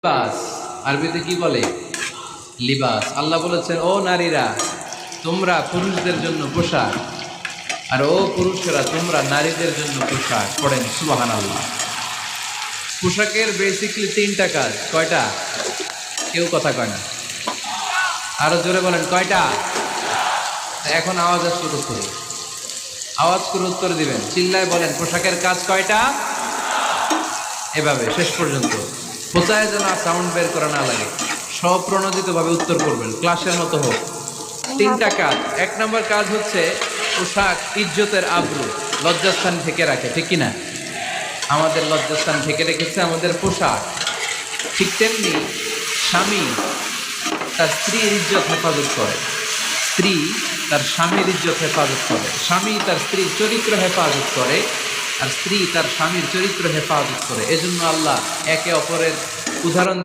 লিবাস আরবিতে কি বলে? লিবাস। আল্লাহ বলেছেন, ও নারীরা তোমরা পুরুষদের জন্য পোশাক, আর ও পুরুষেরা তোমরা নারীদের জন্য পোশাক। পড়েন সুবহানাল্লাহ। পোশাকের বেসিকলি তিনটা কাজ। কয়টা? কেউ কথা কয় না, আরো জোরে বলেন কয়টা? এখন আওয়াজ শুরু করুন, আওয়াজ করে উত্তর দিবেন, চিল্লায় বলেন পোশাকের কাজ কয়টা। এভাবে শেষ পর্যন্ত পোচায় যেন সাউন্ড বের করা না লাগে, স্বপ্রণোদিত ভাবে উত্তর করবেন, ক্লাসের মতো হোক। তিনটা কাজ। এক নম্বর কাজ হচ্ছে পোশাক ইজ্জতের আবরু, লজ্জাস্থান ঢেকে রাখে, ঠিক কিনা? আমাদের লজ্জাস্থান ঢেকে রেখেছে আমাদের পোশাক। ঠিক তেমনি স্বামী তার স্ত্রীর ইজ্জত হেফাজত করে, স্ত্রী তার স্বামীর ইজ্জত হেফাজত করে, স্বামী তার স্ত্রীর চরিত্র হেফাজত করে, আর স্ত্রী তার স্বামীর চরিত্র হেফাজত করে। এজন্য আল্লাহ একে অপরের উদাহরণ